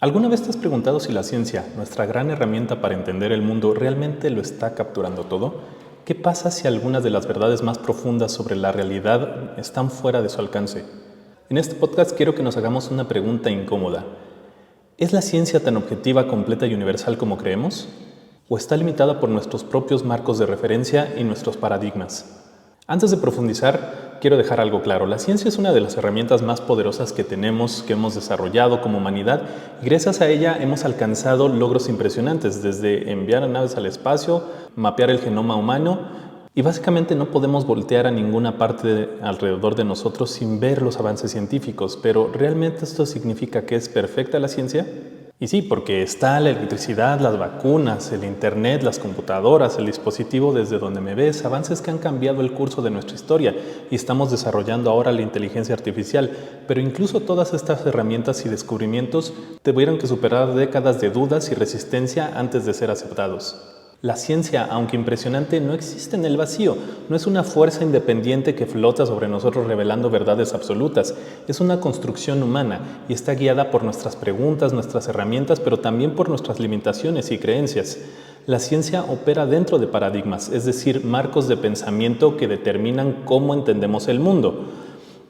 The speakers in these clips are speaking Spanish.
¿Alguna vez te has preguntado si la ciencia, nuestra gran herramienta para entender el mundo, realmente lo está capturando todo? ¿Qué pasa si algunas de las verdades más profundas sobre la realidad están fuera de su alcance? En este podcast quiero que nos hagamos una pregunta incómoda. ¿Es la ciencia tan objetiva, completa y universal como creemos? ¿O está limitada por nuestros propios marcos de referencia y nuestros paradigmas? Antes de profundizar, quiero dejar algo claro. La ciencia es una de las herramientas más poderosas que tenemos, que hemos desarrollado como humanidad, y gracias a ella hemos alcanzado logros impresionantes, desde enviar naves al espacio, mapear el genoma humano, y básicamente no podemos voltear a ninguna parte alrededor de nosotros sin ver los avances científicos. Pero ¿realmente esto significa que es perfecta la ciencia? Y sí, porque está la electricidad, las vacunas, el internet, las computadoras, el dispositivo desde donde me ves, avances que han cambiado el curso de nuestra historia y estamos desarrollando ahora la inteligencia artificial. Pero incluso todas estas herramientas y descubrimientos tuvieron que superar décadas de dudas y resistencia antes de ser aceptados. La ciencia, aunque impresionante, no existe en el vacío, no es una fuerza independiente que flota sobre nosotros revelando verdades absolutas, es una construcción humana y está guiada por nuestras preguntas, nuestras herramientas, pero también por nuestras limitaciones y creencias. La ciencia opera dentro de paradigmas, es decir, marcos de pensamiento que determinan cómo entendemos el mundo.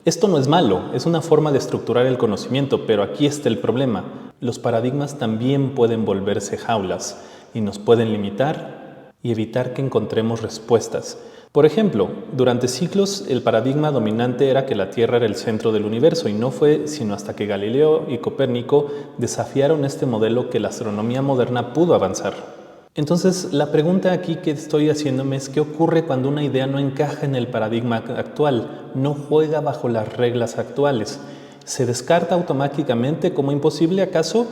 Esto no es malo, es una forma de estructurar el conocimiento, pero aquí está el problema. Los paradigmas también pueden volverse jaulas y nos pueden limitar y evitar que encontremos respuestas. Por ejemplo, durante siglos el paradigma dominante era que la Tierra era el centro del universo y no fue sino hasta que Galileo y Copérnico desafiaron este modelo que la astronomía moderna pudo avanzar. Entonces, la pregunta aquí que estoy haciéndome es ¿qué ocurre cuando una idea no encaja en el paradigma actual, no juega bajo las reglas actuales? ¿Se descarta automáticamente como imposible acaso?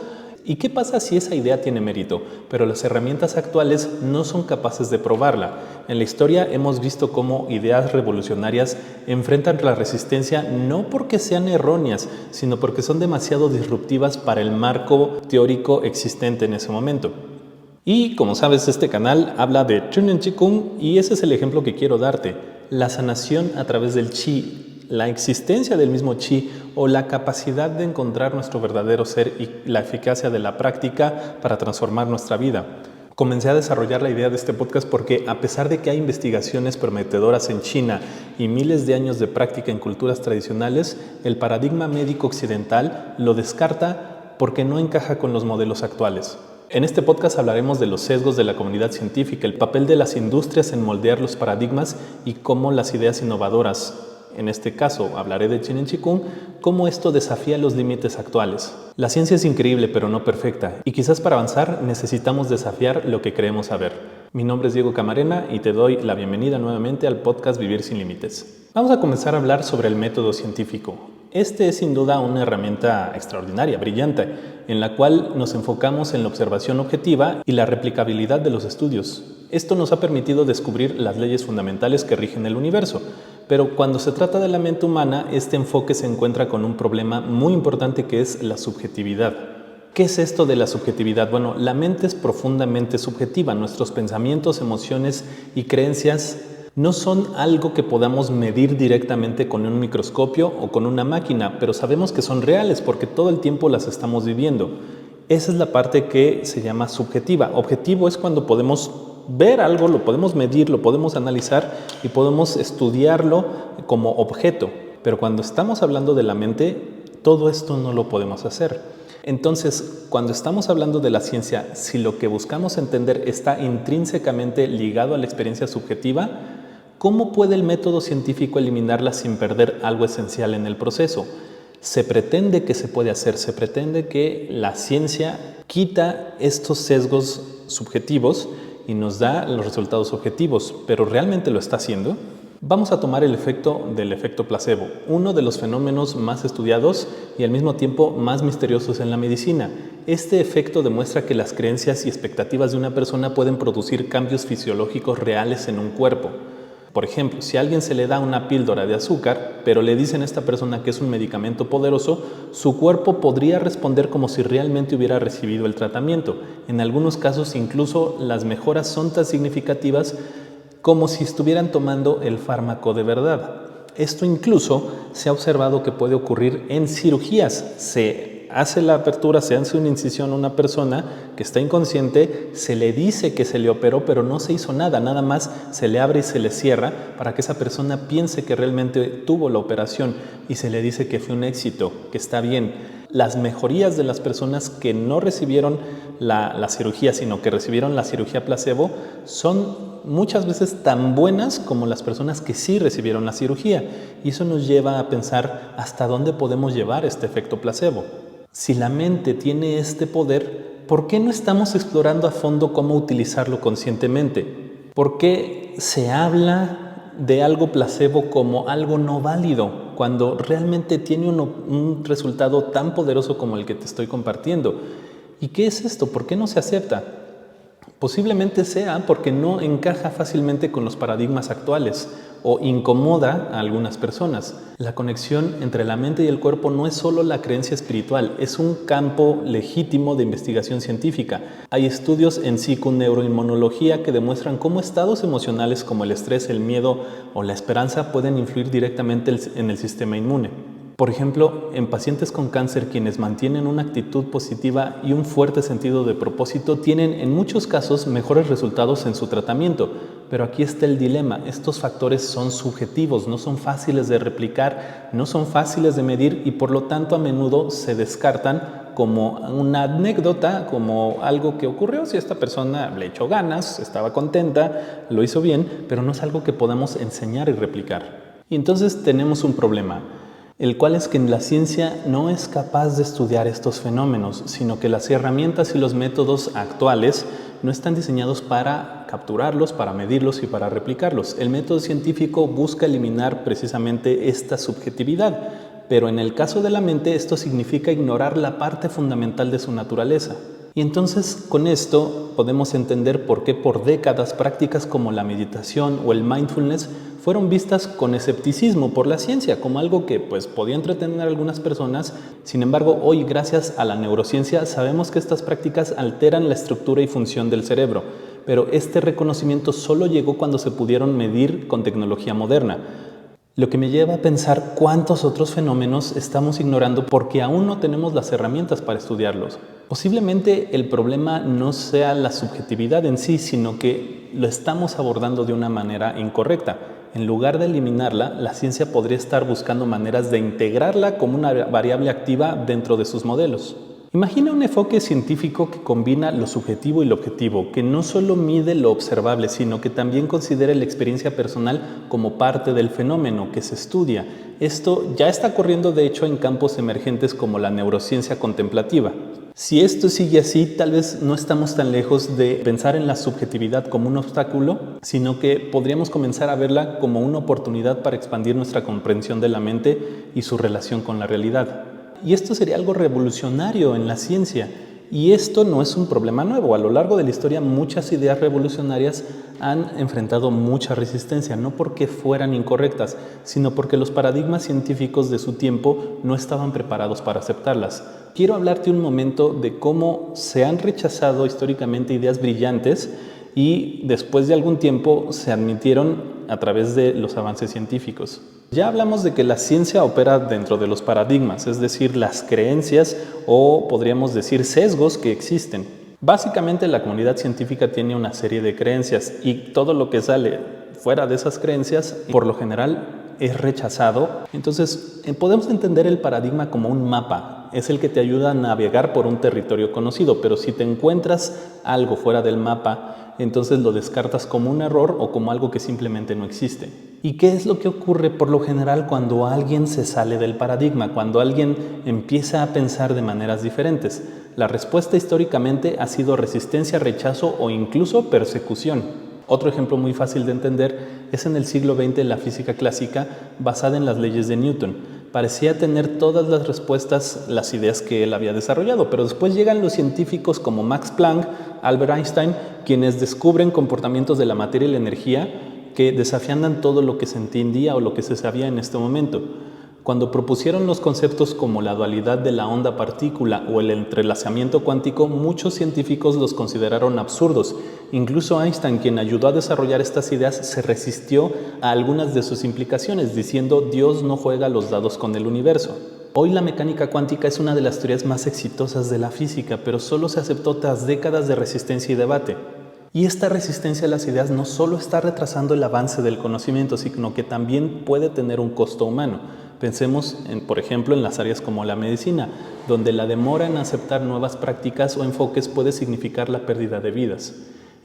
¿Y qué pasa si esa idea tiene mérito, pero las herramientas actuales no son capaces de probarla? En la historia hemos visto cómo ideas revolucionarias enfrentan la resistencia no porque sean erróneas, sino porque son demasiado disruptivas para el marco teórico existente en ese momento. Y como sabes, este canal habla de Chunen Chikung y ese es el ejemplo que quiero darte. La sanación a través del chi, la existencia del mismo chi o la capacidad de encontrar nuestro verdadero ser y la eficacia de la práctica para transformar nuestra vida. Comencé a desarrollar la idea de este podcast porque a pesar de que hay investigaciones prometedoras en China y miles de años de práctica en culturas tradicionales, el paradigma médico occidental lo descarta porque no encaja con los modelos actuales. En este podcast hablaremos de los sesgos de la comunidad científica, el papel de las industrias en moldear los paradigmas y cómo las ideas innovadoras, en este caso hablaré de Chunen Chikung, cómo esto desafía los límites actuales. La ciencia es increíble pero no perfecta y quizás para avanzar necesitamos desafiar lo que creemos saber. Mi nombre es Diego Camarena y te doy la bienvenida nuevamente al podcast Vivir sin Límites. Vamos a comenzar a hablar sobre el método científico. Este es sin duda una herramienta extraordinaria, brillante, en la cual nos enfocamos en la observación objetiva y la replicabilidad de los estudios. Esto nos ha permitido descubrir las leyes fundamentales que rigen el universo, pero cuando se trata de la mente humana, este enfoque se encuentra con un problema muy importante que es la subjetividad. ¿Qué es esto de la subjetividad? Bueno, la mente es profundamente subjetiva. Nuestros pensamientos, emociones y creencias no son algo que podamos medir directamente con un microscopio o con una máquina, pero sabemos que son reales porque todo el tiempo las estamos viviendo. Esa es la parte que se llama subjetiva. Objetivo es cuando podemos ver algo, lo podemos medir, lo podemos analizar y podemos estudiarlo como objeto. Pero cuando estamos hablando de la mente, todo esto no lo podemos hacer. Entonces, cuando estamos hablando de la ciencia, si lo que buscamos entender está intrínsecamente ligado a la experiencia subjetiva, ¿cómo puede el método científico eliminarla sin perder algo esencial en el proceso? Se pretende que se puede hacer, se pretende que la ciencia quita estos sesgos subjetivos y nos da los resultados objetivos, pero ¿realmente lo está haciendo? Vamos a tomar el efecto del efecto placebo, uno de los fenómenos más estudiados y al mismo tiempo más misteriosos en la medicina. Este efecto demuestra que las creencias y expectativas de una persona pueden producir cambios fisiológicos reales en un cuerpo. Por ejemplo, si a alguien se le da una píldora de azúcar, pero le dicen a esta persona que es un medicamento poderoso, su cuerpo podría responder como si realmente hubiera recibido el tratamiento. En algunos casos incluso las mejoras son tan significativas como si estuvieran tomando el fármaco de verdad. Esto incluso se ha observado que puede ocurrir en cirugías. Se hace la apertura, se hace una incisión a una persona que está inconsciente, se le dice que se le operó, pero no se hizo nada, nada más se le abre y se le cierra para que esa persona piense que realmente tuvo la operación y se le dice que fue un éxito, que está bien. Las mejorías de las personas que no recibieron la cirugía, sino que recibieron la cirugía placebo, son muchas veces tan buenas como las personas que sí recibieron la cirugía. Y eso nos lleva a pensar hasta dónde podemos llevar este efecto placebo. Si la mente tiene este poder, ¿por qué no estamos explorando a fondo cómo utilizarlo conscientemente? ¿Por qué se habla de algo placebo como algo no válido, cuando realmente tiene un resultado tan poderoso como el que te estoy compartiendo? ¿Y qué es esto? ¿Por qué no se acepta? Posiblemente sea porque no encaja fácilmente con los paradigmas actuales o incomoda a algunas personas. La conexión entre la mente y el cuerpo no es solo la creencia espiritual, es un campo legítimo de investigación científica. Hay estudios en psiconeuroinmunología que demuestran cómo estados emocionales como el estrés, el miedo o la esperanza pueden influir directamente en el sistema inmune. Por ejemplo, en pacientes con cáncer, quienes mantienen una actitud positiva y un fuerte sentido de propósito tienen en muchos casos mejores resultados en su tratamiento. Pero aquí está el dilema: estos factores son subjetivos, no son fáciles de replicar, no son fáciles de medir y por lo tanto a menudo se descartan como una anécdota, como algo que ocurrió. Si esta persona le echó ganas, estaba contenta, lo hizo bien, pero no es algo que podamos enseñar y replicar. Y entonces tenemos un problema, el cual es que la ciencia no es capaz de estudiar estos fenómenos, sino que las herramientas y los métodos actuales no están diseñados para capturarlos, para medirlos y para replicarlos. El método científico busca eliminar precisamente esta subjetividad, pero en el caso de la mente esto significa ignorar la parte fundamental de su naturaleza. Y entonces con esto podemos entender por qué por décadas prácticas como la meditación o el mindfulness fueron vistas con escepticismo por la ciencia, como algo que podía entretener a algunas personas. Sin embargo, hoy, gracias a la neurociencia, sabemos que estas prácticas alteran la estructura y función del cerebro, pero este reconocimiento solo llegó cuando se pudieron medir con tecnología moderna. Lo que me lleva a pensar cuántos otros fenómenos estamos ignorando porque aún no tenemos las herramientas para estudiarlos. Posiblemente el problema no sea la subjetividad en sí, sino que lo estamos abordando de una manera incorrecta. En lugar de eliminarla, la ciencia podría estar buscando maneras de integrarla como una variable activa dentro de sus modelos. Imagina un enfoque científico que combina lo subjetivo y lo objetivo, que no solo mide lo observable, sino que también considera la experiencia personal como parte del fenómeno que se estudia. Esto ya está ocurriendo de hecho en campos emergentes como la neurociencia contemplativa. Si esto sigue así, tal vez no estamos tan lejos de pensar en la subjetividad como un obstáculo, sino que podríamos comenzar a verla como una oportunidad para expandir nuestra comprensión de la mente y su relación con la realidad. Y esto sería algo revolucionario en la ciencia. Y esto no es un problema nuevo. A lo largo de la historia, muchas ideas revolucionarias han enfrentado mucha resistencia, no porque fueran incorrectas, sino porque los paradigmas científicos de su tiempo no estaban preparados para aceptarlas. Quiero hablarte un momento de cómo se han rechazado históricamente ideas brillantes y después de algún tiempo se admitieron a través de los avances científicos. Ya hablamos de que la ciencia opera dentro de los paradigmas, es decir, las creencias o podríamos decir sesgos que existen. Básicamente la comunidad científica tiene una serie de creencias y todo lo que sale fuera de esas creencias, por lo general, es rechazado. Entonces, podemos entender el paradigma como un mapa. Es el que te ayuda a navegar por un territorio conocido, pero si te encuentras algo fuera del mapa, entonces lo descartas como un error o como algo que simplemente no existe. ¿Y qué es lo que ocurre por lo general cuando alguien se sale del paradigma, cuando alguien empieza a pensar de maneras diferentes? La respuesta históricamente ha sido resistencia, rechazo o incluso persecución. Otro ejemplo muy fácil de entender es en el siglo XX la física clásica basada en las leyes de Newton. Parecía tener todas las respuestas, las ideas que él había desarrollado, pero después llegan los científicos como Max Planck, Albert Einstein, quienes descubren comportamientos de la materia y la energía que desafian todo lo que se entendía o lo que se sabía en este momento. Cuando propusieron los conceptos como la dualidad de la onda-partícula o el entrelazamiento cuántico, muchos científicos los consideraron absurdos. Incluso Einstein, quien ayudó a desarrollar estas ideas, se resistió a algunas de sus implicaciones, diciendo: Dios no juega los dados con el universo. Hoy la mecánica cuántica es una de las teorías más exitosas de la física, pero solo se aceptó tras décadas de resistencia y debate. Y esta resistencia a las ideas no solo está retrasando el avance del conocimiento, sino que también puede tener un costo humano. Pensemos, por ejemplo, en las áreas como la medicina, donde la demora en aceptar nuevas prácticas o enfoques puede significar la pérdida de vidas.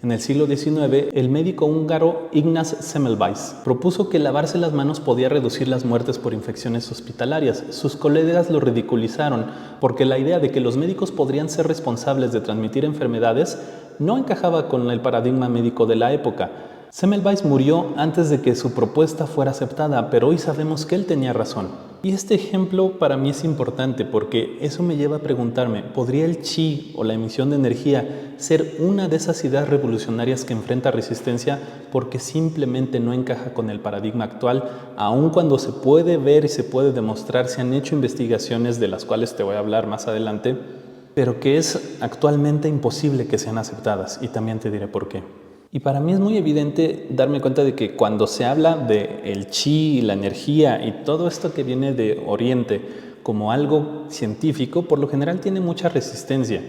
En el siglo XIX, el médico húngaro Ignaz Semmelweis propuso que lavarse las manos podía reducir las muertes por infecciones hospitalarias. Sus colegas lo ridiculizaron porque la idea de que los médicos podrían ser responsables de transmitir enfermedades no encajaba con el paradigma médico de la época. Semmelweis murió antes de que su propuesta fuera aceptada, pero hoy sabemos que él tenía razón. Y este ejemplo para mí es importante porque eso me lleva a preguntarme, ¿podría el chi o la emisión de energía ser una de esas ideas revolucionarias que enfrenta resistencia porque simplemente no encaja con el paradigma actual, aun cuando se puede ver y se puede demostrar, se han hecho investigaciones de las cuales te voy a hablar más adelante, pero que es actualmente imposible que sean aceptadas, y también te diré por qué. Y para mí es muy evidente darme cuenta de que cuando se habla del chi, la energía y todo esto que viene de Oriente como algo científico, por lo general tiene mucha resistencia.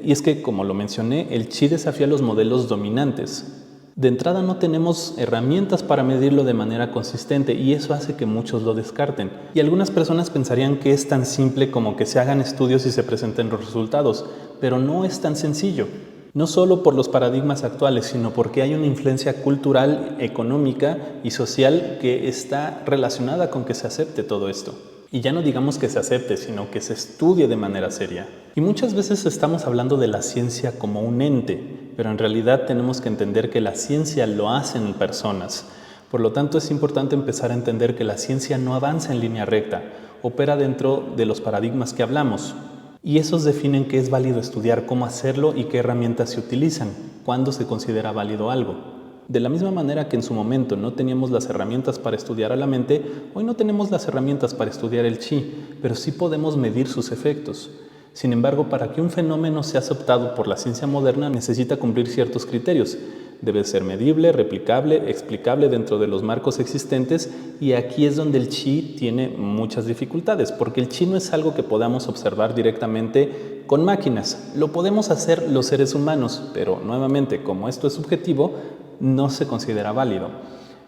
Y es que, como lo mencioné, el chi desafía los modelos dominantes. De entrada no tenemos herramientas para medirlo de manera consistente y eso hace que muchos lo descarten. Y algunas personas pensarían que es tan simple como que se hagan estudios y se presenten los resultados, pero no es tan sencillo. No solo por los paradigmas actuales, sino porque hay una influencia cultural, económica y social que está relacionada con que se acepte todo esto. Y ya no digamos que se acepte, sino que se estudie de manera seria. Y muchas veces estamos hablando de la ciencia como un ente, pero en realidad tenemos que entender que la ciencia lo hacen personas. Por lo tanto, es importante empezar a entender que la ciencia no avanza en línea recta, opera dentro de los paradigmas que hablamos. Y esos definen qué es válido estudiar, cómo hacerlo y qué herramientas se utilizan, cuándo se considera válido algo. De la misma manera que en su momento no teníamos las herramientas para estudiar a la mente, hoy no tenemos las herramientas para estudiar el chi, pero sí podemos medir sus efectos. Sin embargo, para que un fenómeno sea aceptado por la ciencia moderna necesita cumplir ciertos criterios. Debe ser medible, replicable, explicable dentro de los marcos existentes, y aquí es donde el chi tiene muchas dificultades, porque el chi no es algo que podamos observar directamente con máquinas. Lo podemos hacer los seres humanos, pero nuevamente, como esto es subjetivo, no se considera válido.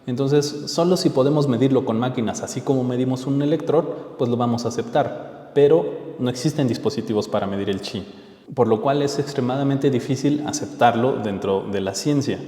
Entonces, solo si podemos medirlo con máquinas, así como medimos un electrón, pues lo vamos a aceptar, pero no existen dispositivos para medir el chi, por lo cual es extremadamente difícil aceptarlo dentro de la ciencia.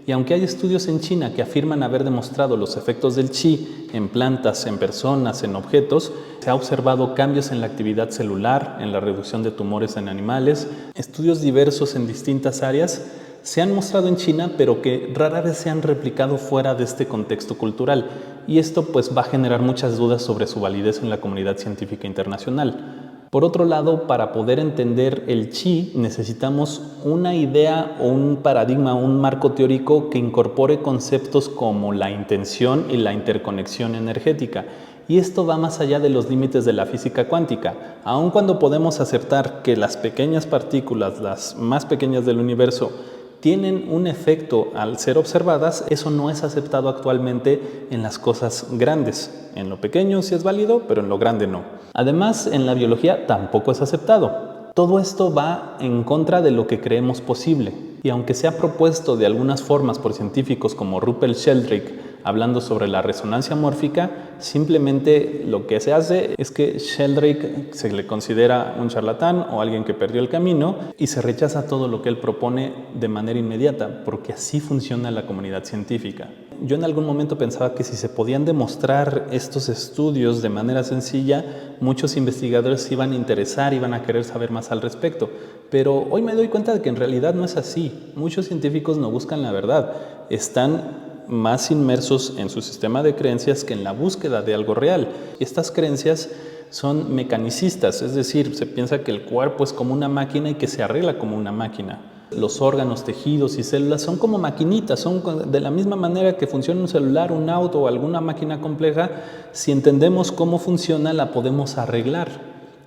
Y aunque hay estudios en China que afirman haber demostrado los efectos del chi en plantas, en personas, en objetos, se ha observado cambios en la actividad celular, en la reducción de tumores en animales. Estudios diversos en distintas áreas se han mostrado en China, pero que rara vez se han replicado fuera de este contexto cultural. Y esto pues va a generar muchas dudas sobre su validez en la comunidad científica internacional. Por otro lado, para poder entender el chi necesitamos una idea o un paradigma, un marco teórico que incorpore conceptos como la intención y la interconexión energética. Y esto va más allá de los límites de la física cuántica. Aun cuando podemos aceptar que las pequeñas partículas, las más pequeñas del universo, tienen un efecto al ser observadas, eso no es aceptado actualmente en las cosas grandes. En lo pequeño sí es válido, pero en lo grande no. Además, en la biología tampoco es aceptado. Todo esto va en contra de lo que creemos posible. Y aunque se ha propuesto de algunas formas por científicos como Rupert Sheldrake, hablando sobre la resonancia mórfica, simplemente lo que se hace es que Sheldrake se le considera un charlatán o alguien que perdió el camino y se rechaza todo lo que él propone de manera inmediata, porque así funciona la comunidad científica. Yo en algún momento pensaba que si se podían demostrar estos estudios de manera sencilla, muchos investigadores se iban a interesar, iban a querer saber más al respecto. Pero hoy me doy cuenta de que en realidad no es así. Muchos científicos no buscan la verdad, están más inmersos en su sistema de creencias que en la búsqueda de algo real. Y estas creencias son mecanicistas, es decir, se piensa que el cuerpo es como una máquina y que se arregla como una máquina. Los órganos, tejidos y células son como maquinitas, son de la misma manera que funciona un celular, un auto o alguna máquina compleja. Si entendemos cómo funciona, la podemos arreglar.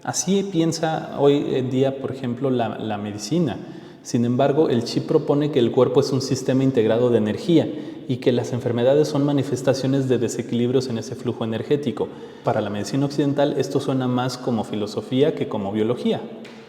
Así piensa hoy en día, por ejemplo, la medicina. Sin embargo, el chi propone que el cuerpo es un sistema integrado de energía y que las enfermedades son manifestaciones de desequilibrios en ese flujo energético. Para la medicina occidental esto suena más como filosofía que como biología.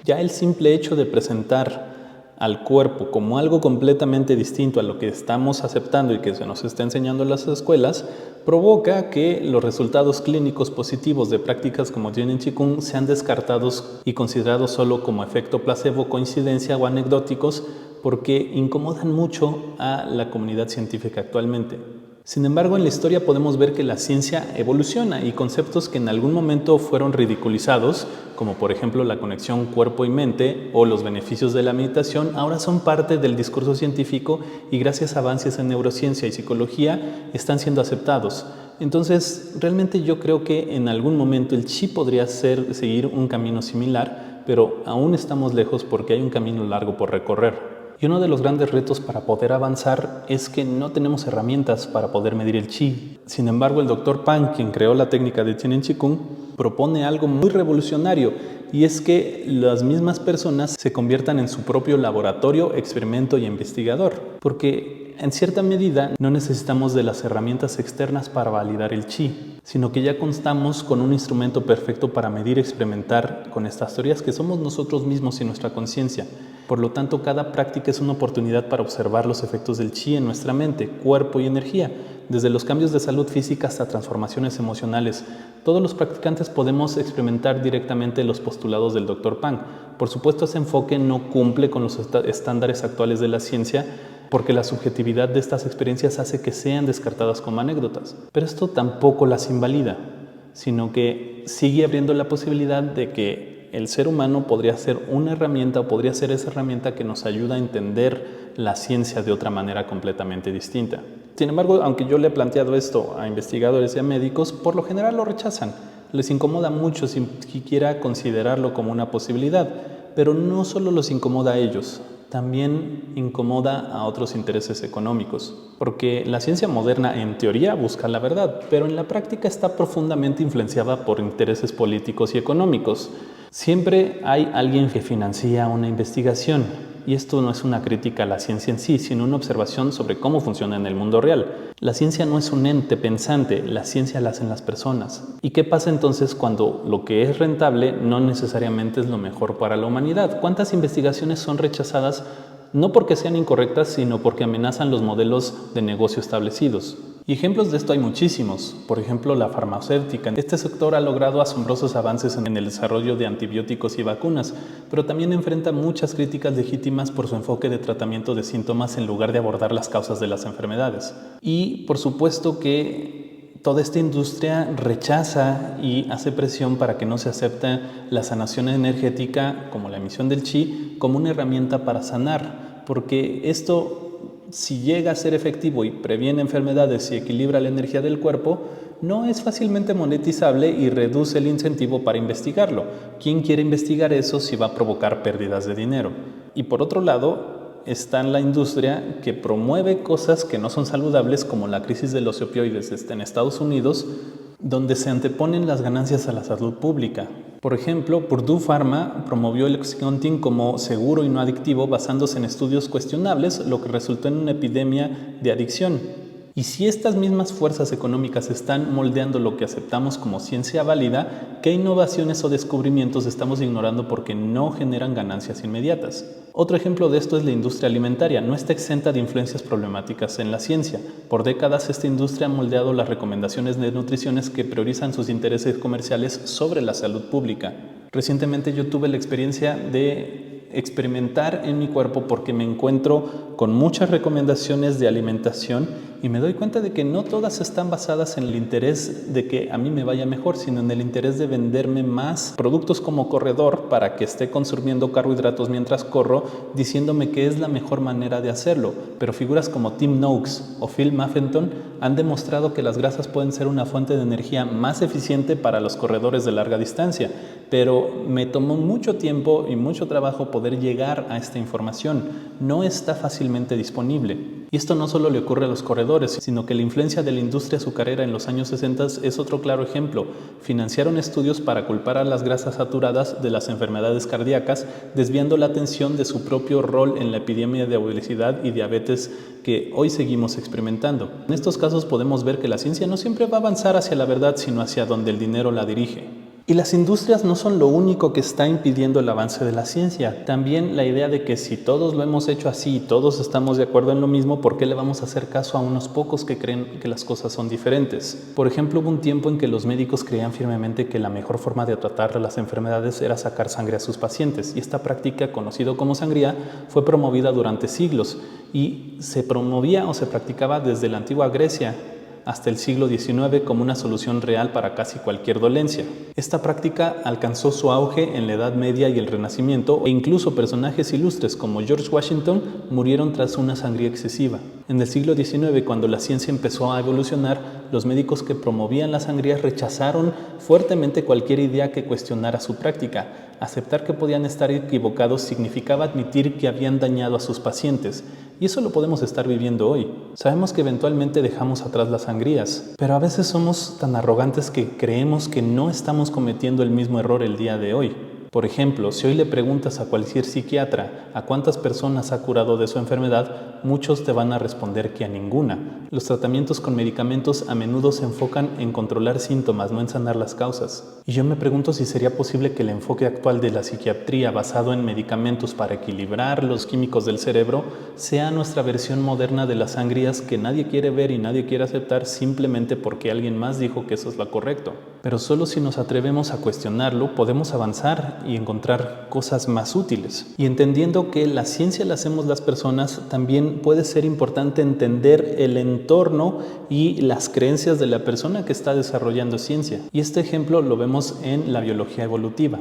Ya el simple hecho de presentar al cuerpo como algo completamente distinto a lo que estamos aceptando y que se nos está enseñando en las escuelas, provoca que los resultados clínicos positivos de prácticas como Yin y Qigong sean descartados y considerados solo como efecto placebo, coincidencia o anecdóticos, porque incomodan mucho a la comunidad científica actualmente. Sin embargo, en la historia podemos ver que la ciencia evoluciona y conceptos que en algún momento fueron ridiculizados, como por ejemplo la conexión cuerpo y mente o los beneficios de la meditación, ahora son parte del discurso científico y gracias a avances en neurociencia y psicología están siendo aceptados. Entonces, realmente yo creo que en algún momento el chi podría seguir un camino similar, pero aún estamos lejos porque hay un camino largo por recorrer. Y uno de los grandes retos para poder avanzar es que no tenemos herramientas para poder medir el chi. Sin embargo, el Dr. Pan, quien creó la técnica de Yin y Qigong, propone algo muy revolucionario, y es que las mismas personas se conviertan en su propio laboratorio, experimento y investigador, porque en cierta medida no necesitamos de las herramientas externas para validar el chi, sino que ya contamos con un instrumento perfecto para medir y experimentar con estas teorías que somos nosotros mismos y nuestra conciencia. Por lo tanto, cada práctica es una oportunidad para observar los efectos del chi en nuestra mente, cuerpo y energía, desde los cambios de salud física hasta transformaciones emocionales. Todos los practicantes podemos experimentar directamente los postulados del Dr. Pan. Por supuesto, ese enfoque no cumple con los estándares actuales de la ciencia, porque la subjetividad de estas experiencias hace que sean descartadas como anécdotas. Pero esto tampoco las invalida, sino que sigue abriendo la posibilidad de que el ser humano podría ser una herramienta o podría ser esa herramienta que nos ayuda a entender la ciencia de otra manera completamente distinta. Sin embargo, aunque yo le he planteado esto a investigadores y a médicos, por lo general lo rechazan. Les incomoda mucho siquiera considerarlo como una posibilidad, pero no solo los incomoda a ellos, también incomoda a otros intereses económicos, porque la ciencia moderna en teoría busca la verdad, pero en la práctica está profundamente influenciada por intereses políticos y económicos. Siempre hay alguien que financia una investigación, y esto no es una crítica a la ciencia en sí, sino una observación sobre cómo funciona en el mundo real. La ciencia no es un ente pensante, la ciencia la hacen las personas. ¿Y qué pasa entonces cuando lo que es rentable no necesariamente es lo mejor para la humanidad? ¿Cuántas investigaciones son rechazadas no porque sean incorrectas, sino porque amenazan los modelos de negocio establecidos? Y ejemplos de esto hay muchísimos. Por ejemplo, la farmacéutica. Este sector ha logrado asombrosos avances en el desarrollo de antibióticos y vacunas, pero también enfrenta muchas críticas legítimas por su enfoque de tratamiento de síntomas en lugar de abordar las causas de las enfermedades. Y por supuesto que toda esta industria rechaza y hace presión para que no se acepte la sanación energética, como la emisión del chi, como una herramienta para sanar, porque esto, si llega a ser efectivo y previene enfermedades y equilibra la energía del cuerpo, no es fácilmente monetizable y reduce el incentivo para investigarlo. ¿Quién quiere investigar eso si va a provocar pérdidas de dinero? Y por otro lado, está en la industria que promueve cosas que no son saludables, como la crisis de los opioides en Estados Unidos, donde se anteponen las ganancias a la salud pública. Por ejemplo, Purdue Pharma promovió el Oxycontin como seguro y no adictivo basándose en estudios cuestionables, lo que resultó en una epidemia de adicción. Y si estas mismas fuerzas económicas están moldeando lo que aceptamos como ciencia válida, ¿qué innovaciones o descubrimientos estamos ignorando porque no generan ganancias inmediatas? Otro ejemplo de esto es la industria alimentaria. No está exenta de influencias problemáticas en la ciencia. Por décadas, esta industria ha moldeado las recomendaciones de nutrición que priorizan sus intereses comerciales sobre la salud pública. Recientemente yo tuve la experiencia de experimentar en mi cuerpo porque me encuentro con muchas recomendaciones de alimentación y me doy cuenta de que no todas están basadas en el interés de que a mí me vaya mejor, sino en el interés de venderme más productos como corredor para que esté consumiendo carbohidratos mientras corro, diciéndome que es la mejor manera de hacerlo. Pero figuras como Tim Noakes o Phil Maffetone han demostrado que las grasas pueden ser una fuente de energía más eficiente para los corredores de larga distancia, pero me tomó mucho tiempo y mucho trabajo poder llegar a esta información. No está fácilmente disponible. Y esto no solo le ocurre a los corredores, sino que la influencia de la industria azucarera en los años 60 es otro claro ejemplo. Financiaron estudios para culpar a las grasas saturadas de las enfermedades cardíacas, desviando la atención de su propio rol en la epidemia de obesidad y diabetes que hoy seguimos experimentando. En estos casos podemos ver que la ciencia no siempre va a avanzar hacia la verdad, sino hacia donde el dinero la dirige. Y las industrias no son lo único que está impidiendo el avance de la ciencia. También la idea de que si todos lo hemos hecho así y todos estamos de acuerdo en lo mismo, ¿por qué le vamos a hacer caso a unos pocos que creen que las cosas son diferentes? Por ejemplo, hubo un tiempo en que los médicos creían firmemente que la mejor forma de tratar las enfermedades era sacar sangre a sus pacientes, y esta práctica, conocida como sangría, fue promovida durante siglos y se promovía o se practicaba desde la antigua Grecia hasta el siglo XIX como una solución real para casi cualquier dolencia. Esta práctica alcanzó su auge en la Edad Media y el Renacimiento, e incluso personajes ilustres como George Washington murieron tras una sangría excesiva. En el siglo XIX, cuando la ciencia empezó a evolucionar, los médicos que promovían las sangrías rechazaron fuertemente cualquier idea que cuestionara su práctica. Aceptar que podían estar equivocados significaba admitir que habían dañado a sus pacientes. Y eso lo podemos estar viviendo hoy. Sabemos que eventualmente dejamos atrás las sangrías, pero a veces somos tan arrogantes que creemos que no estamos cometiendo el mismo error el día de hoy. Por ejemplo, si hoy le preguntas a cualquier psiquiatra a cuántas personas ha curado de su enfermedad, muchos te van a responder que a ninguna. Los tratamientos con medicamentos a menudo se enfocan en controlar síntomas, no en sanar las causas. Y yo me pregunto si sería posible que el enfoque actual de la psiquiatría basado en medicamentos para equilibrar los químicos del cerebro sea nuestra versión moderna de las sangrías que nadie quiere ver y nadie quiere aceptar simplemente porque alguien más dijo que eso es lo correcto. Pero solo si nos atrevemos a cuestionarlo, podemos avanzar y encontrar cosas más útiles. Y entendiendo que la ciencia la hacemos las personas, también puede ser importante entender el entorno y las creencias de la persona que está desarrollando ciencia. Y este ejemplo lo vemos en la biología evolutiva.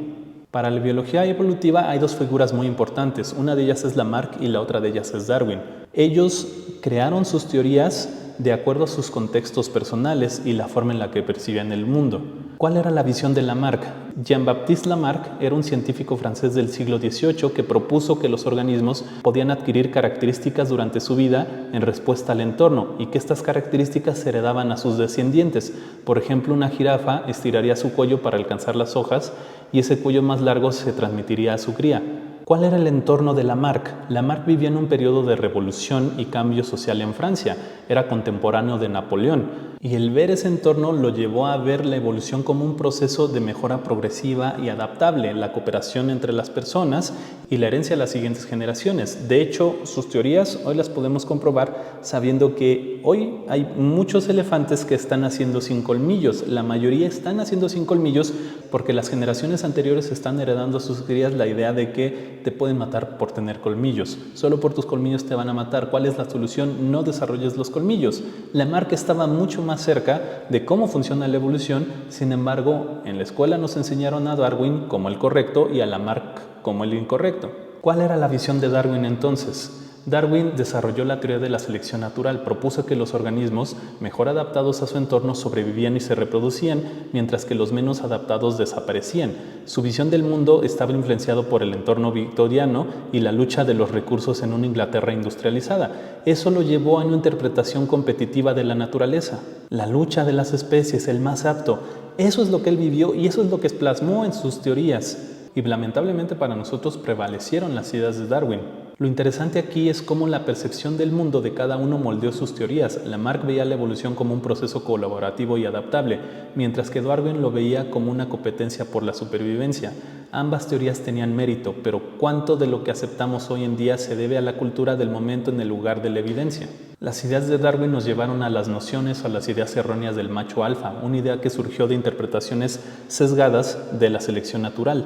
Para la biología evolutiva hay dos figuras muy importantes. Una de ellas es Lamarck y la otra de ellas es Darwin. Ellos crearon sus teorías de acuerdo a sus contextos personales y la forma en la que percibían el mundo. ¿Cuál era la visión de Lamarck? Jean-Baptiste Lamarck era un científico francés del siglo XVIII que propuso que los organismos podían adquirir características durante su vida en respuesta al entorno y que estas características se heredaban a sus descendientes. Por ejemplo, una jirafa estiraría su cuello para alcanzar las hojas y ese cuello más largo se transmitiría a su cría. ¿Cuál era el entorno de Lamarck? Lamarck vivía en un periodo de revolución y cambio social en Francia. Era contemporáneo de Napoleón. Y el ver ese entorno lo llevó a ver la evolución como un proceso de mejora progresiva y adaptable, la cooperación entre las personas y la herencia a las siguientes generaciones. De hecho, sus teorías hoy las podemos comprobar sabiendo que hoy hay muchos elefantes que están naciendo sin colmillos. La mayoría están naciendo sin colmillos porque las generaciones anteriores están heredando a sus crías la idea de que te pueden matar por tener colmillos. Solo por tus colmillos te van a matar. ¿Cuál es la solución? No desarrolles los colmillos. Lamarck estaba mucho más cerca de cómo funciona la evolución. Sin embargo, en la escuela nos enseñaron a Darwin como el correcto y a Lamarck como el incorrecto. ¿Cuál era la visión de Darwin entonces? Darwin desarrolló la teoría de la selección natural, propuso que los organismos mejor adaptados a su entorno sobrevivían y se reproducían, mientras que los menos adaptados desaparecían. Su visión del mundo estaba influenciado por el entorno victoriano y la lucha de los recursos en una Inglaterra industrializada. Eso lo llevó a una interpretación competitiva de la naturaleza. La lucha de las especies, el más apto, eso es lo que él vivió y eso es lo que plasmó en sus teorías. Y lamentablemente para nosotros prevalecieron las ideas de Darwin. Lo interesante aquí es cómo la percepción del mundo de cada uno moldeó sus teorías. Lamarck veía la evolución como un proceso colaborativo y adaptable, mientras que Darwin lo veía como una competencia por la supervivencia. Ambas teorías tenían mérito, pero ¿cuánto de lo que aceptamos hoy en día se debe a la cultura del momento en el lugar de la evidencia? Las ideas de Darwin nos llevaron a las nociones o a las ideas erróneas del macho alfa, una idea que surgió de interpretaciones sesgadas de la selección natural.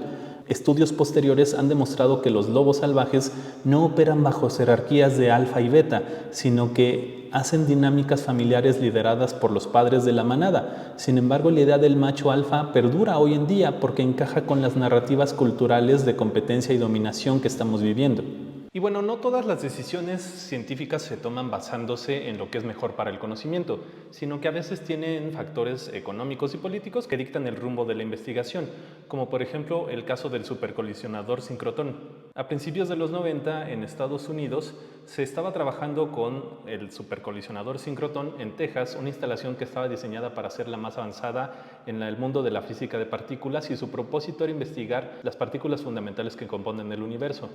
Estudios posteriores han demostrado que los lobos salvajes no operan bajo jerarquías de alfa y beta, sino que hacen dinámicas familiares lideradas por los padres de la manada. Sin embargo, la idea del macho alfa perdura hoy en día porque encaja con las narrativas culturales de competencia y dominación que estamos viviendo. Y bueno, no todas las decisiones científicas se toman basándose en lo que es mejor para el conocimiento, sino que a veces tienen factores económicos y políticos que dictan el rumbo de la investigación, como por ejemplo el caso del supercolisionador sincrotón. A principios de los 90, en Estados Unidos, se estaba trabajando con el supercolisionador sincrotón en Texas, una instalación que estaba diseñada para ser la más avanzada en el mundo de la física de partículas, y su propósito era investigar las partículas fundamentales que componen el universo.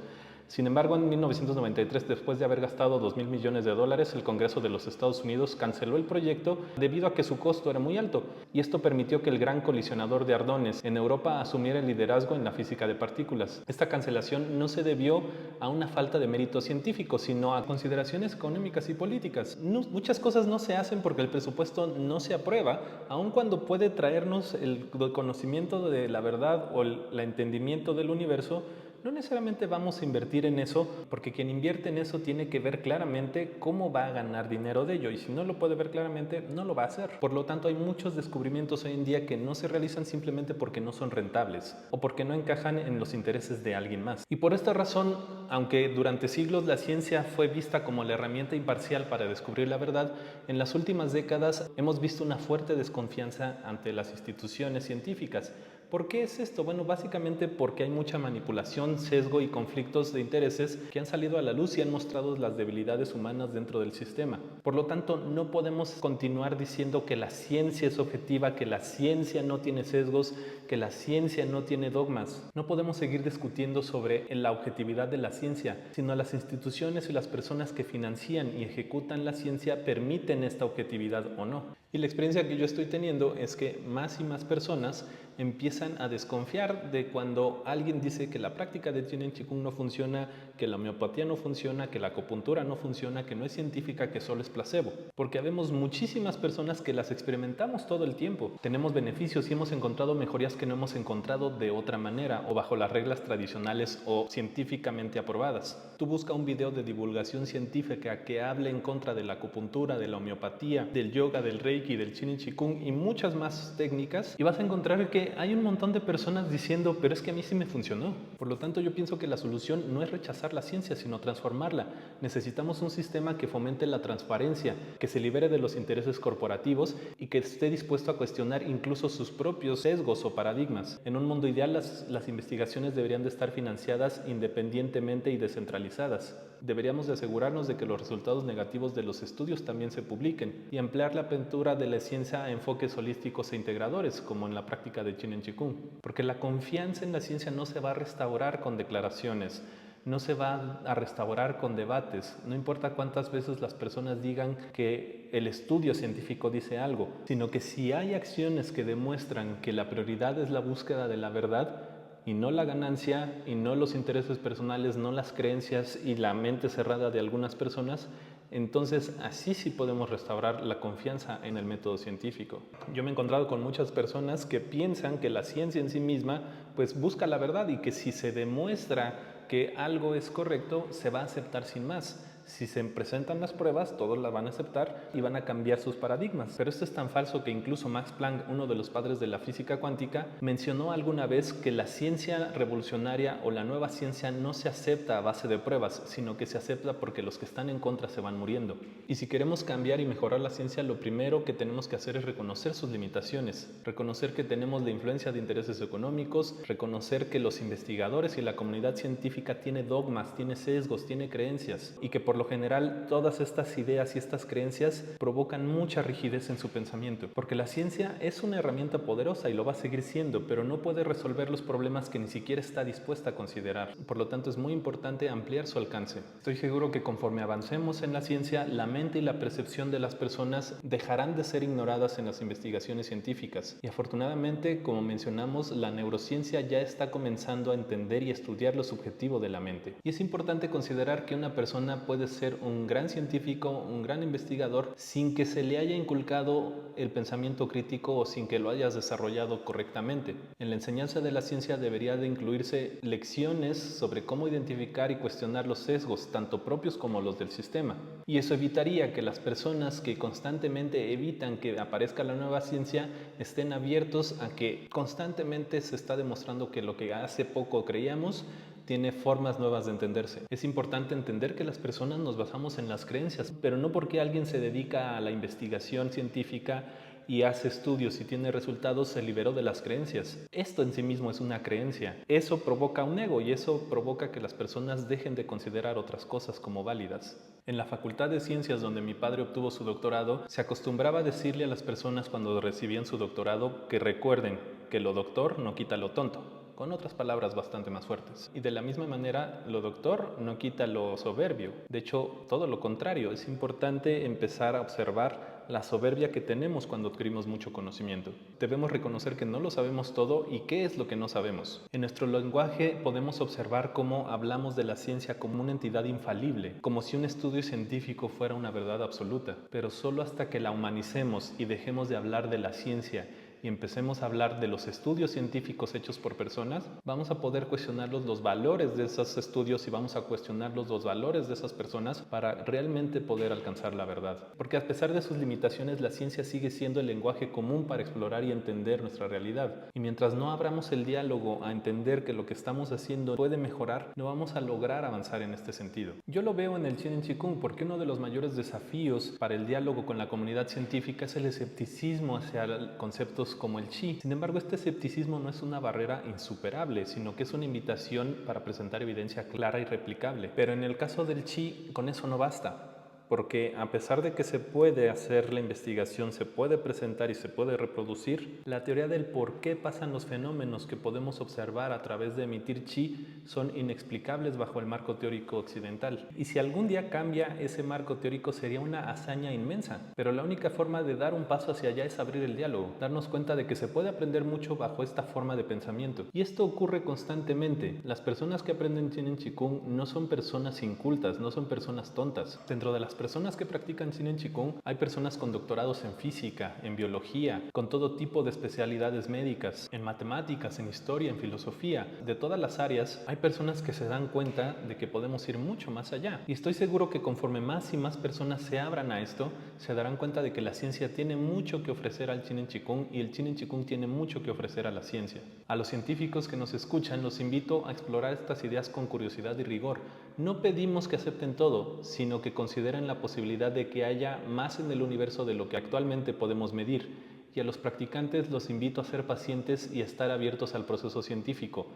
Sin embargo, en 1993, después de haber gastado $2.000 millones, el Congreso de los Estados Unidos canceló el proyecto debido a que su costo era muy alto, y esto permitió que el gran colisionador de hadrones en Europa asumiera el liderazgo en la física de partículas. Esta cancelación no se debió a una falta de mérito científico, sino a consideraciones económicas y políticas. Muchas cosas no se hacen porque el presupuesto no se aprueba, aun cuando puede traernos el conocimiento de la verdad o el entendimiento del universo. No necesariamente vamos a invertir en eso, porque quien invierte en eso tiene que ver claramente cómo va a ganar dinero de ello, y si no lo puede ver claramente, no lo va a hacer. Por lo tanto, hay muchos descubrimientos hoy en día que no se realizan simplemente porque no son rentables o porque no encajan en los intereses de alguien más. Y por esta razón, aunque durante siglos la ciencia fue vista como la herramienta imparcial para descubrir la verdad, en las últimas décadas hemos visto una fuerte desconfianza ante las instituciones científicas. ¿Por qué es esto? Bueno, básicamente porque hay mucha manipulación, sesgo y conflictos de intereses que han salido a la luz y han mostrado las debilidades humanas dentro del sistema. Por lo tanto, no podemos continuar diciendo que la ciencia es objetiva, que la ciencia no tiene sesgos, que la ciencia no tiene dogmas. No podemos seguir discutiendo sobre la objetividad de la ciencia, sino las instituciones y las personas que financian y ejecutan la ciencia permiten esta objetividad o no. Y la experiencia que yo estoy teniendo es que más y más personas empiezan a desconfiar de cuando alguien dice que la práctica de Jin Chikung no funciona, que la homeopatía no funciona, que la acupuntura no funciona, que no es científica, que solo es placebo. Porque habemos muchísimas personas que las experimentamos todo el tiempo. Tenemos beneficios y hemos encontrado mejorías que no hemos encontrado de otra manera o bajo las reglas tradicionales o científicamente aprobadas. Tú busca un video de divulgación científica que hable en contra de la acupuntura, de la homeopatía, del yoga, del reiki, del Jin Chikung y muchas más técnicas, y vas a encontrar que hay un montón de personas diciendo, pero es que a mí sí me funcionó. Por lo tanto, yo pienso que la solución no es rechazar la ciencia, sino transformarla. Necesitamos un sistema que fomente la transparencia, que se libere de los intereses corporativos y que esté dispuesto a cuestionar incluso sus propios sesgos o paradigmas. En un mundo ideal, las investigaciones deberían de estar financiadas independientemente y descentralizadas. Deberíamos de asegurarnos de que los resultados negativos de los estudios también se publiquen y ampliar la apertura de la ciencia a enfoques holísticos e integradores, como en la práctica de Jin Chikung. Porque la confianza en la ciencia no se va a restaurar con declaraciones, no se va a restaurar con debates, no importa cuántas veces las personas digan que el estudio científico dice algo, sino que si hay acciones que demuestran que la prioridad es la búsqueda de la verdad, y no la ganancia, y no los intereses personales, no las creencias y la mente cerrada de algunas personas, entonces así sí podemos restaurar la confianza en el método científico. Yo me he encontrado con muchas personas que piensan que la ciencia en sí misma pues busca la verdad, y que si se demuestra que algo es correcto, se va a aceptar sin más. Si se presentan las pruebas, todos las van a aceptar y van a cambiar sus paradigmas. Pero esto es tan falso que incluso Max Planck, uno de los padres de la física cuántica, mencionó alguna vez que la ciencia revolucionaria o la nueva ciencia no se acepta a base de pruebas, sino que se acepta porque los que están en contra se van muriendo. Y si queremos cambiar y mejorar la ciencia, lo primero que tenemos que hacer es reconocer sus limitaciones, reconocer que tenemos la influencia de intereses económicos, reconocer que los investigadores y la comunidad científica tiene dogmas, tiene sesgos, tiene creencias, y que por lo general todas estas ideas y estas creencias provocan mucha rigidez en su pensamiento, porque la ciencia es una herramienta poderosa y lo va a seguir siendo, pero no puede resolver los problemas que ni siquiera está dispuesta a considerar. Por lo tanto, es muy importante ampliar su alcance. Estoy seguro que conforme avancemos en la ciencia, la mente y la percepción de las personas dejarán de ser ignoradas en las investigaciones científicas, y afortunadamente, como mencionamos, la neurociencia ya está comenzando a entender y estudiar lo subjetivo de la mente. Y es importante considerar que una persona puede ser un gran científico, un gran investigador, sin que se le haya inculcado el pensamiento crítico o sin que lo hayas desarrollado correctamente. En la enseñanza de la ciencia debería de incluirse lecciones sobre cómo identificar y cuestionar los sesgos, tanto propios como los del sistema. Y eso evitaría que las personas que constantemente evitan que aparezca la nueva ciencia estén abiertos a que constantemente se está demostrando que lo que hace poco creíamos tiene formas nuevas de entenderse. Es importante entender que las personas nos basamos en las creencias, pero no porque alguien se dedica a la investigación científica y hace estudios y tiene resultados, se liberó de las creencias. Esto en sí mismo es una creencia. Eso provoca un ego y eso provoca que las personas dejen de considerar otras cosas como válidas. En la Facultad de Ciencias, donde mi padre obtuvo su doctorado, se acostumbraba a decirle a las personas cuando recibían su doctorado que recuerden que lo doctor no quita lo tonto. Con otras palabras bastante más fuertes. Y de la misma manera, lo doctor no quita lo soberbio. De hecho, todo lo contrario. Es importante empezar a observar la soberbia que tenemos cuando adquirimos mucho conocimiento. Debemos reconocer que no lo sabemos todo y qué es lo que no sabemos. En nuestro lenguaje podemos observar cómo hablamos de la ciencia como una entidad infalible, como si un estudio científico fuera una verdad absoluta. Pero solo hasta que la humanicemos y dejemos de hablar de la ciencia y empecemos a hablar de los estudios científicos hechos por personas, vamos a poder cuestionarlos los valores de esos estudios y vamos a cuestionarlos los valores de esas personas para realmente poder alcanzar la verdad. Porque a pesar de sus limitaciones, la ciencia sigue siendo el lenguaje común para explorar y entender nuestra realidad. Y mientras no abramos el diálogo a entender que lo que estamos haciendo puede mejorar, no vamos a lograr avanzar en este sentido. Yo lo veo en el Chinen Chikung porque uno de los mayores desafíos para el diálogo con la comunidad científica es el escepticismo hacia conceptos como el chi. Sin embargo, este escepticismo no es una barrera insuperable, sino que es una invitación para presentar evidencia clara y replicable. Pero en el caso del chi, con eso no basta. Porque a pesar de que se puede hacer la investigación, se puede presentar y se puede reproducir, la teoría del por qué pasan los fenómenos que podemos observar a través de emitir chi son inexplicables bajo el marco teórico occidental. Y si algún día cambia ese marco teórico sería una hazaña inmensa, pero la única forma de dar un paso hacia allá es abrir el diálogo, darnos cuenta de que se puede aprender mucho bajo esta forma de pensamiento. Y esto ocurre constantemente. Las personas que aprenden Chinen Chikung no son personas incultas, no son personas tontas. Dentro de las personas que practican Chinen Chikung hay personas con doctorados en física, en biología, con todo tipo de especialidades médicas, en matemáticas, en historia, en filosofía. De todas las áreas hay personas que se dan cuenta de que podemos ir mucho más allá. Y estoy seguro que conforme más y más personas se abran a esto, se darán cuenta de que la ciencia tiene mucho que ofrecer al Chinen Chikung y el Chinen Chikung tiene mucho que ofrecer a la ciencia. A los científicos que nos escuchan los invito a explorar estas ideas con curiosidad y rigor. No pedimos que acepten todo, sino que consideren la posibilidad de que haya más en el universo de lo que actualmente podemos medir. Y a los practicantes los invito a ser pacientes y a estar abiertos al proceso científico.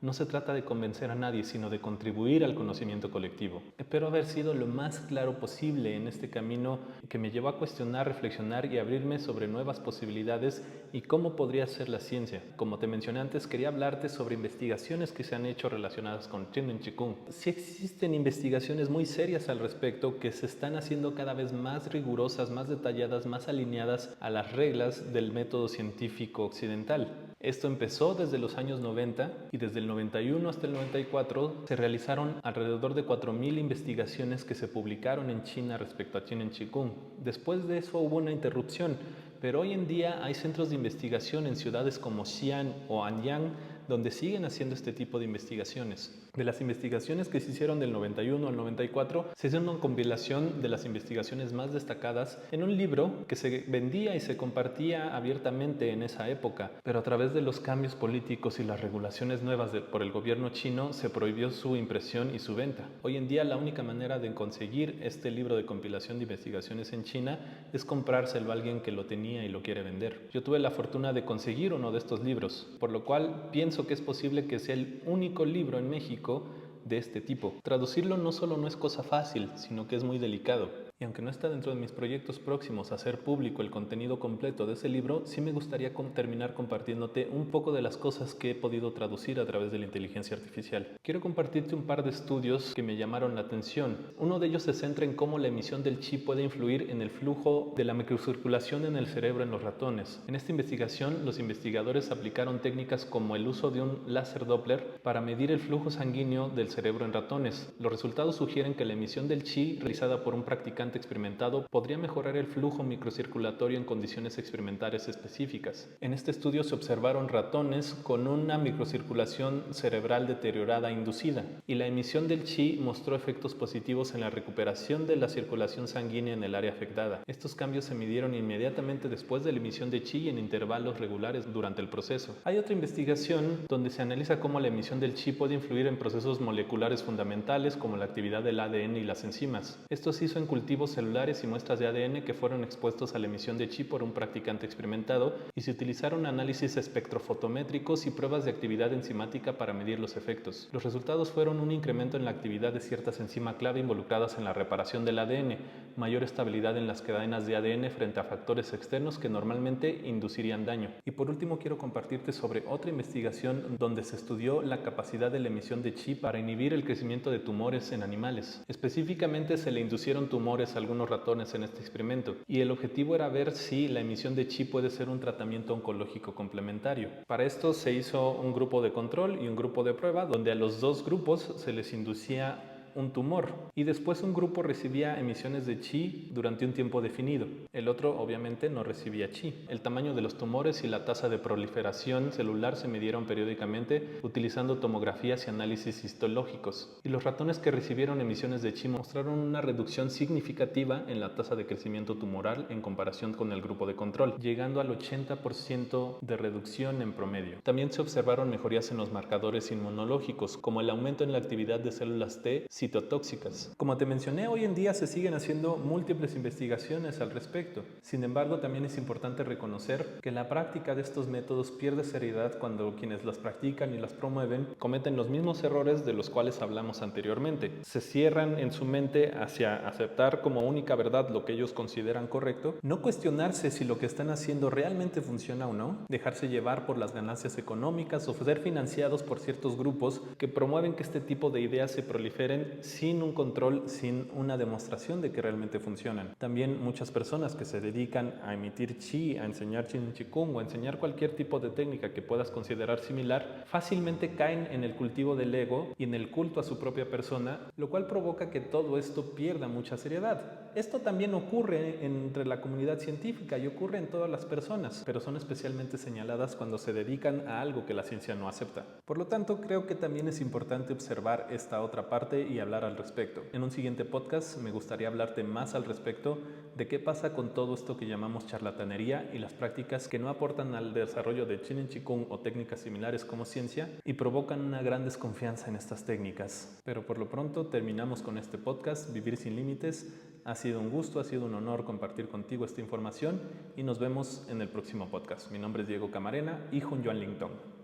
No se trata de convencer a nadie, sino de contribuir al conocimiento colectivo. Espero haber sido lo más claro posible en este camino que me llevó a cuestionar, reflexionar y abrirme sobre nuevas posibilidades y cómo podría ser la ciencia. Como te mencioné antes, quería hablarte sobre investigaciones que se han hecho relacionadas con Chinen Chikung. Sí existen investigaciones muy serias al respecto que se están haciendo cada vez más rigurosas, más detalladas, más alineadas a las reglas del método científico occidental. Esto empezó desde los años 90 y desde el 91 hasta el 94 se realizaron alrededor de 4,000 investigaciones que se publicaron en China respecto a Chinen Chikung. Después de eso hubo una interrupción, pero hoy en día hay centros de investigación en ciudades como Xi'an o Anyang donde siguen haciendo este tipo de investigaciones. De las investigaciones que se hicieron del 91 al 94, se hizo una compilación de las investigaciones más destacadas en un libro que se vendía y se compartía abiertamente en esa época, pero a través de los cambios políticos y las regulaciones nuevas por el gobierno chino se prohibió su impresión y su venta. Hoy en día la única manera de conseguir este libro de compilación de investigaciones en China es comprárselo a alguien que lo tenía y lo quiere vender. Yo tuve la fortuna de conseguir uno de estos libros, por lo cual pienso que es posible que sea el único libro en México de este tipo. Traducirlo no solo no es cosa fácil, sino que es muy delicado. Y aunque no está dentro de mis proyectos próximos hacer público el contenido completo de ese libro, sí me gustaría terminar compartiéndote un poco de las cosas que he podido traducir a través de la inteligencia artificial. Quiero compartirte un par de estudios que me llamaron la atención. Uno de ellos se centra en cómo la emisión del chi puede influir en el flujo de la microcirculación en el cerebro en los ratones. En esta investigación, los investigadores aplicaron técnicas como el uso de un láser Doppler para medir el flujo sanguíneo del cerebro en ratones. Los resultados sugieren que la emisión del chi realizada por un practicante practicante experimentado podría mejorar el flujo microcirculatorio en condiciones experimentales específicas. En este estudio se observaron ratones con una microcirculación cerebral deteriorada inducida, y la emisión del chi mostró efectos positivos en la recuperación de la circulación sanguínea en el área afectada. Estos cambios se midieron inmediatamente después de la emisión de chi en intervalos regulares durante el proceso. Hay otra investigación donde se analiza cómo la emisión del chi puede influir en procesos moleculares fundamentales como la actividad del ADN y las enzimas. Esto se hizo en cultivos celulares y muestras de ADN que fueron expuestos a la emisión de chi por un practicante experimentado, y se utilizaron análisis espectrofotométricos y pruebas de actividad enzimática para medir los efectos. Los resultados fueron un incremento en la actividad de ciertas enzimas clave involucradas en la reparación del ADN, mayor estabilidad en las cadenas de ADN frente a factores externos que normalmente inducirían daño. Y por último quiero compartirte sobre otra investigación donde se estudió la capacidad de la emisión de chi para inhibir el crecimiento de tumores en animales. Específicamente se le inducieron tumores a algunos ratones en este experimento, y el objetivo era ver si la emisión de chi puede ser un tratamiento oncológico complementario. Para esto se hizo un grupo de control y un grupo de prueba, donde a los dos grupos se les inducía un tumor, y después un grupo recibía emisiones de chi durante un tiempo definido. El otro obviamente no recibía chi. El tamaño de los tumores y la tasa de proliferación celular se midieron periódicamente utilizando tomografías y análisis histológicos, y los ratones que recibieron emisiones de chi mostraron una reducción significativa en la tasa de crecimiento tumoral en comparación con el grupo de control, llegando al 80% de reducción en promedio. También se observaron mejorías en los marcadores inmunológicos, como el aumento en la actividad de células T citotóxicas. Como te mencioné, hoy en día se siguen haciendo múltiples investigaciones al respecto. Sin embargo, también es importante reconocer que la práctica de estos métodos pierde seriedad cuando quienes las practican y las promueven cometen los mismos errores de los cuales hablamos anteriormente. Se cierran en su mente hacia aceptar como única verdad lo que ellos consideran correcto, no cuestionarse si lo que están haciendo realmente funciona o no, dejarse llevar por las ganancias económicas o ser financiados por ciertos grupos que promueven que este tipo de ideas se proliferen sin un control, sin una demostración de que realmente funcionan. También muchas personas que se dedican a emitir chi, a enseñar chin chikung o a enseñar cualquier tipo de técnica que puedas considerar similar, fácilmente caen en el cultivo del ego y en el culto a su propia persona, lo cual provoca que todo esto pierda mucha seriedad. Esto también ocurre entre la comunidad científica y ocurre en todas las personas, pero son especialmente señaladas cuando se dedican a algo que la ciencia no acepta. Por lo tanto, creo que también es importante observar esta otra parte y hablar al respecto. En un siguiente podcast me gustaría hablarte más al respecto de qué pasa con todo esto que llamamos charlatanería y las prácticas que no aportan al desarrollo de Chin Chikung o técnicas similares como ciencia y provocan una gran desconfianza en estas técnicas. Pero por lo pronto terminamos con este podcast, Vivir sin Límites. Ha sido un gusto, ha sido un honor compartir contigo esta información y nos vemos en el próximo podcast. Mi nombre es Diego Camarena y Jun Yuan Ling Tong.